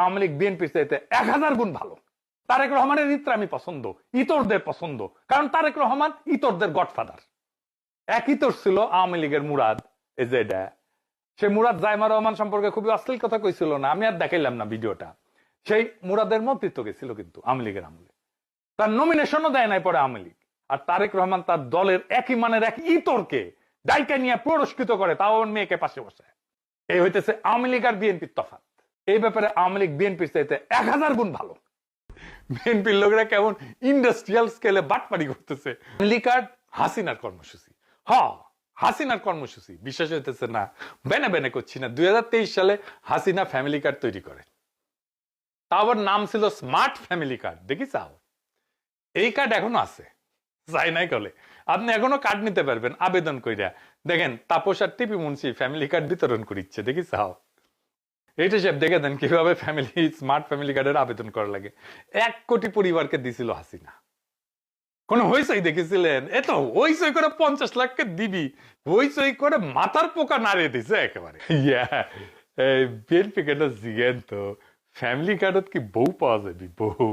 আওয়ামী লীগ বিএনপির চাইতে 1000 গুণ ভালো। তারেক রহমানের ইতরামি পছন্দ, ইতরদের পছন্দ, কারণ তারেক রহমান ইতরদের গডফাদার। এক ইতর ছিল আওয়ামী লীগের মুরাদ, এই যে এটা সেই মুরাদ জাইমা রহমান সম্পর্কে খুবই অশ্লীল কথা কইছিল না, আমি আর দেখাইলাম না ভিডিওটা। সেই মুরাদের মন্ত্রিত্ব গেছিল কিন্তু আওয়ামী লীগের আমলে, তার নমিনেশনও দেয় নাই পরে আওয়ামী লীগ। আর তারেক রহমান তার দলের একই মানের এক ইতরকে ডাইকা নিয়ে পুরস্কৃত করে, তাও মেয়েকে পাশে বসে। এই হইতেছে আওয়ামী লীগ আর বিএনপির তফাৎ। এই ব্যাপারে আওয়ামী লীগ বিএনপির চাইতে 1000 গুণ ভালো। বিএনপির লোকেরা কেমন ইন্ডাস্ট্রিয়াল স্কেলে বাটপাড়ি করতেছে। ফ্যামিলি কার্ড হাসিনার কর্মসূচি, হাসিনার কর্মসূচি, বিশ্বাস হইতেছে না, বেনে বেনে করছি না। 2023 সালে হাসিনা ফ্যামিলি কার্ড তৈরি করে, তা আবার নাম ছিল স্মার্ট ফ্যামিলি কার্ড। দেখি চাও, এই কার্ড এখনো আছে, চাই নাই কলে আপনি এখনো কার্ড নিতে পারবেন আবেদন কইরা। দেখেন তাপস আর টিপি মুন্সি ফ্যামিলি কার্ড বিতরণ করিচ্ছে, দেখি চাও। এইটা সব দেখে দেন কিভাবে ফ্যামিলি স্মার্ট ফ্যামিলি কার্ডের আবেদন করা লাগে। 1 কোটি পরিবারকে দিছিল হাসিনা। কোন হইচই দেখেছিলেন? এত হইচই করে 50 লাখকে দিবি, হইচই করে মাথার পোকা নাড়িয়ে দিছে একেবারে। বিএনপি কেটা জিগেন তো ফ্যামিলি কার্ডত কি বউ পাওয়া যাবি? বউ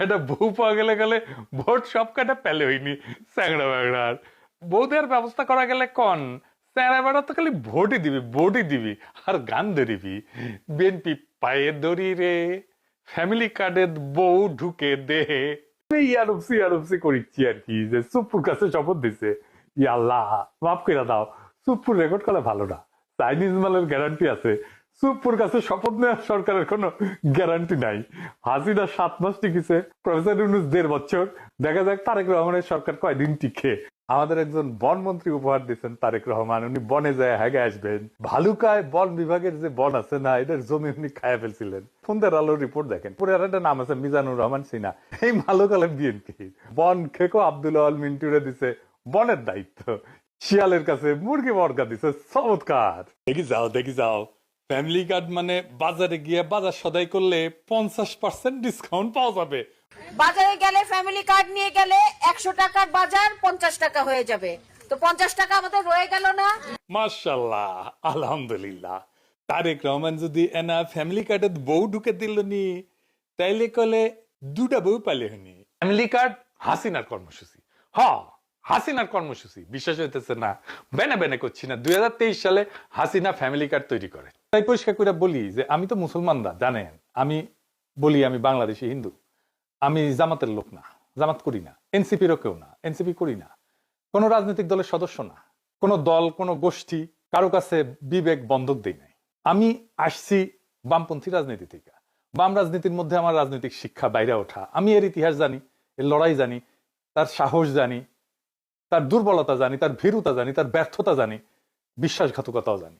এটা বউ পাওয়া গেলে গেলে ভোট সব কাটা পেলে হইনি চ্যাংড়া ব্যাংড়ার। বউ দেওয়ার ব্যবস্থা করা গেলে কন চ্যাংড়া বেড়া তো খালি ভোটই দিবি আর গান ধরিবি। বিএনপি পায়ে দড়ি রে, ফ্যামিলি কার্ডের বউ ঢুকে দে। ইয়ারুপসি করিচ্ছি আর কি, যে সুপুর কাছে শপথ দিছে। আল্লাহ মাফ করে দাও, সুপুর রেকর্ড করা ভালো না, চাইনিজ মালের গ্যারান্টি আছে, সুপুর কাছে শপথ নেওয়ার সরকারের কোনো গ্যারান্টি নাই। হাসিনা 7 মাস টিকেছে, প্রফেসর ইউনূস 1.5 বছর। দেখা যাক তারেক রহমানের সরকার কয়দিন টিকে। আমাদের একজন বন মন্ত্রী উপহার দিচ্ছেন তারেক রহমান, উনি বনে যায় হেগে আসবেন। ভালুকায় বন বিভাগের যে বন আছে না, এদের জমি উনি খায়া ফেলছিলেন। ফোনদের আলোর রিপোর্ট দেখেন, পরে আর একটা নাম আছে মিজানুর রহমান সিনা, এই ভালুকালের বিএনপি। বন খেকো আব্দুল আল মিন্টুরে দিছে বনের দায়িত্ব, শিয়ালের কাছে মুরগি মর্গা দিছে। চমৎকার। দেখি যাও ফ্যামিলি কার্ড মানে বাজারে গিয়ে বাজার সদাই করলে 50% ডিসকাউন্ট পাওয়া যাবে। বাজারে গেলে ফ্যামিলি কার্ড নিয়ে গেলে 100 টাকার বাজার 50 টাকা হয়ে যাবে, তো 50 টাকা আমাদের রয়ে গেল না। মাশাআল্লাহ, আলহামদুলিল্লাহ। তারেক রহমান যদি এনা ফ্যামিলি কার্ডে বউ ঢুকে দিল নি, তাইলে কলে 2টা বউ পালে হনি। ফ্যামিলি কার্ড হাসিনার কর্মসূচি, হাসিনার কর্মসূচি, বিশ্বাস হইতেছে না, বেনে বেনে করছি না। 2023 সালে হাসিনা ফ্যামিলি কার্ড তৈরি করে। তাই পরিষ্কার করে বলি যে আমি তো মুসলমানরা জানেন, আমি বলি আমি বাংলাদেশি হিন্দু, আমি জামাতের লোক না, জামাত করি না, এনসিপিরও কেউ না, এনসিপি করি না, কোন রাজনৈতিক দলের সদস্য না, কোন দল কোন গোষ্ঠী কারো কাছে বিবেক বন্ধক দেই নাই। আমি আসছি বামপন্থী রাজনীতি থেকে। বাম রাজনীতির মধ্যে আমার রাজনৈতিক শিক্ষা বাইরে ওঠা। আমি এর ইতিহাস জানি, এর লড়াই জানি, তার সাহস জানি, তার দুর্বলতা জানি, তার ভীরুতা জানি, তার ব্যর্থতা জানি, বিশ্বাসঘাতকতাও জানি।